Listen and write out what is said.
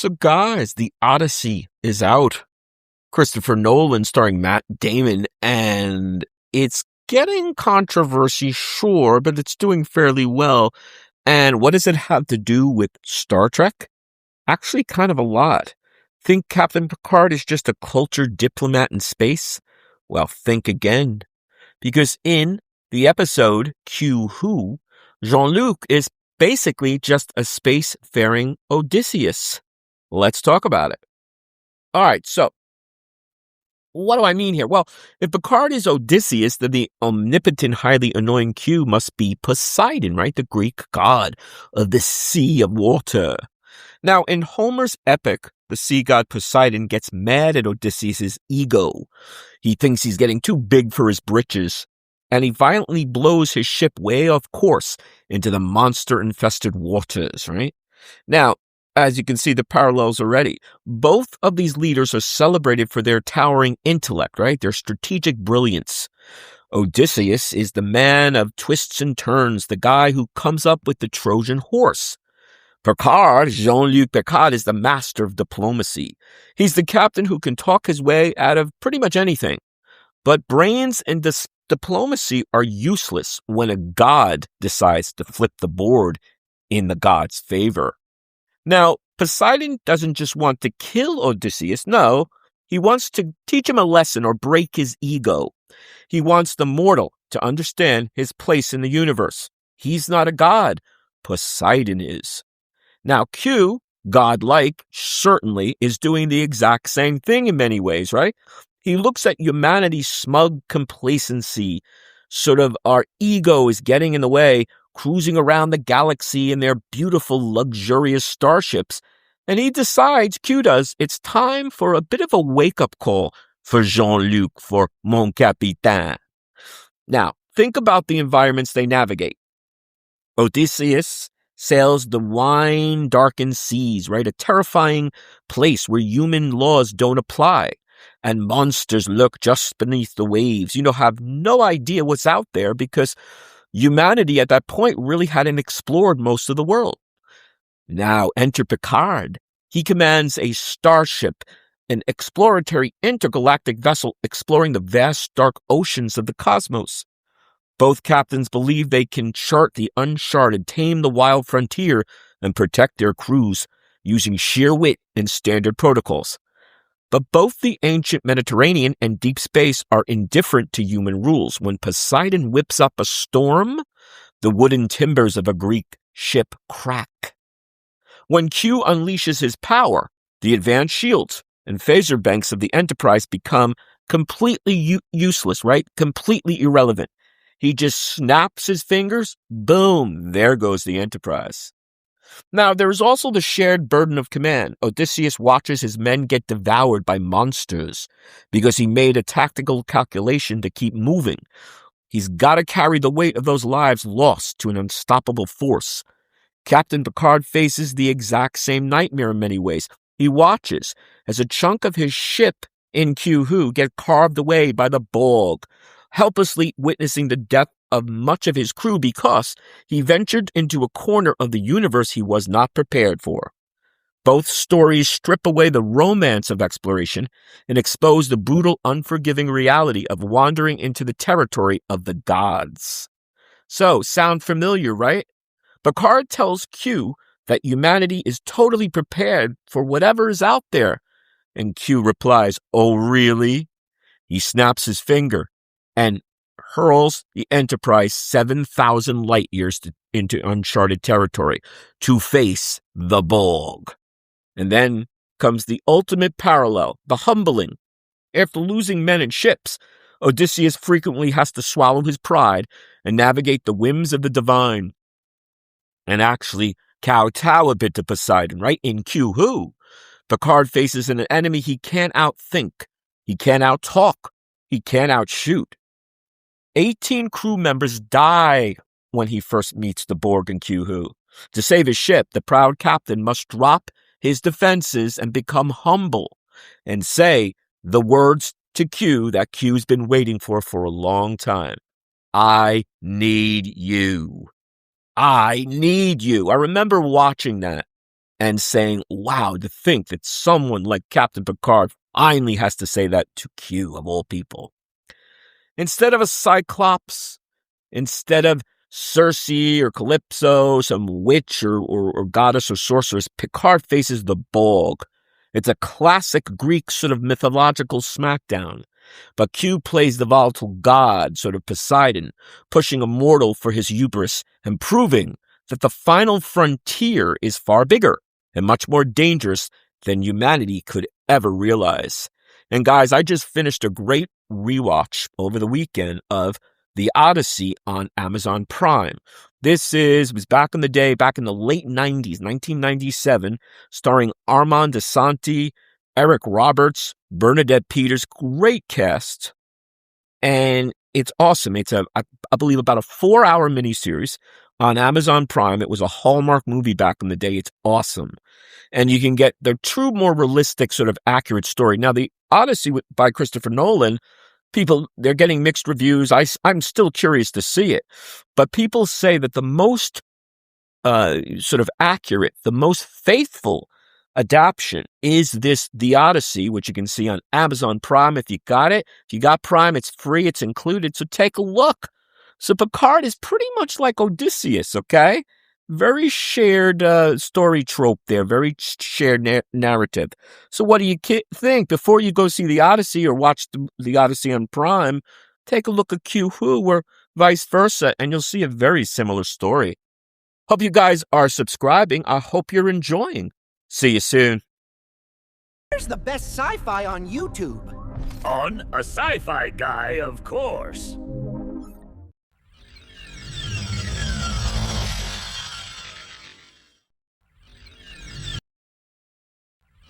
So guys, the Odyssey is out. Christopher Nolan starring Matt Damon, and it's getting controversy, sure, but it's doing fairly well. And what does it have to do with Star Trek? Actually, kind of a lot. Think Captain Picard is just a cultured diplomat in space? Well, think again. Because in the episode Q Who, Jean-Luc is basically just a space-faring Odysseus. Let's talk about it. All right, so what do I mean here? Well, if Picard is Odysseus, then the omnipotent, highly annoying Q must be Poseidon, right? The Greek god of the sea of water. Now, in Homer's epic, the sea god Poseidon gets mad at Odysseus' ego. He thinks he's getting too big for his britches, and he violently blows his ship way off course into the monster-infested waters, right? Now, as you can see the parallels already, both of these leaders are celebrated for their towering intellect, right? Their strategic brilliance. Odysseus is the man of twists and turns, the guy who comes up with the Trojan horse. Picard, Jean-Luc Picard, is the master of diplomacy. He's the captain who can talk his way out of pretty much anything. But brains and diplomacy are useless when a god decides to flip the board in the god's favor. Now, Poseidon doesn't just want to kill Odysseus. No, he wants to teach him a lesson or break his ego. He wants the mortal to understand his place in the universe. He's not a god. Poseidon is. Now, Q, godlike, certainly is doing the exact same thing in many ways, right? He looks at humanity's smug complacency, sort of our ego is getting in the way, cruising around the galaxy in their beautiful, luxurious starships, and he decides, Q does, it's time for a bit of a wake-up call for Jean-Luc, for Mon Capitaine. Now, think about the environments they navigate. Odysseus sails the wine-darkened seas, right? A terrifying place where human laws don't apply, and monsters lurk just beneath the waves. Have no idea what's out there because humanity at that point really hadn't explored most of the world. Now enter Picard. He commands a starship, an exploratory intergalactic vessel exploring the vast dark oceans of the cosmos. Both captains believe they can chart the uncharted, tame the wild frontier, and protect their crews using sheer wit and standard protocols. But both the ancient Mediterranean and deep space are indifferent to human rules. When Poseidon whips up a storm, the wooden timbers of a Greek ship crack. When Q unleashes his power, the advanced shields and phaser banks of the Enterprise become completely useless, right? Completely irrelevant. He just snaps his fingers, boom, there goes the Enterprise. Now, there is also the shared burden of command. Odysseus watches his men get devoured by monsters because he made a tactical calculation to keep moving. He's got to carry the weight of those lives lost to an unstoppable force. Captain Picard faces the exact same nightmare in many ways. He watches as a chunk of his ship in Q Who get carved away by the Borg, helplessly witnessing the death of much of his crew because he ventured into a corner of the universe he was not prepared for. Both stories strip away the romance of exploration and expose the brutal, unforgiving reality of wandering into the territory of the gods. So, sound familiar, right? Picard tells Q that humanity is totally prepared for whatever is out there. And Q replies, "Oh, really?" He snaps his finger and hurls the Enterprise 7,000 light years into uncharted territory to face the Borg. And then comes the ultimate parallel, the humbling. After losing men and ships, Odysseus frequently has to swallow his pride and navigate the whims of the divine. And actually kowtow a bit to Poseidon, right? In Q Who, Picard faces an enemy he can't outthink, he can't outtalk, he can't outshoot. 18 crew members die when he first meets the Borg in Q Who. To save his ship, the proud captain must drop his defenses and become humble and say the words to Q that Q's been waiting for a long time. I need you. I need you. I remember watching that and saying, wow, to think that someone like Captain Picard finally has to say that to Q, of all people. Instead of a Cyclops, instead of Circe or Calypso, some witch or goddess or sorceress, Picard faces the Borg. It's a classic Greek sort of mythological smackdown. But Q plays the volatile god, sort of Poseidon, pushing a mortal for his hubris and proving that the final frontier is far bigger and much more dangerous than humanity could ever realize. And guys, I just finished a great rewatch over the weekend of The Odyssey on Amazon Prime. This was back in the day, back in the late 90s, 1997, starring Armand Asante, Eric Roberts, Bernadette Peters, great cast. And it's awesome. It's I believe about a 4-hour miniseries on Amazon Prime. It was a Hallmark movie back in the day. It's awesome. And you can get the true, more realistic, sort of accurate story. Now, The Odyssey by Christopher Nolan, they're getting mixed reviews. I'm still curious to see it. But people say that the most sort of accurate, the most faithful adaptation is The Odyssey, which you can see on Amazon Prime if you got it. If you got Prime, it's free, it's included, so take a look. So Picard is pretty much like Odysseus, okay? Very shared story trope there, very shared narrative. So what do you think? Before you go see The Odyssey or watch the Odyssey on Prime, take a look at Q-Who or vice versa, and you'll see a very similar story. Hope you guys are subscribing. I hope you're enjoying. See you soon. Where's the best sci-fi on YouTube? On a Sci-Fi Guy, of course.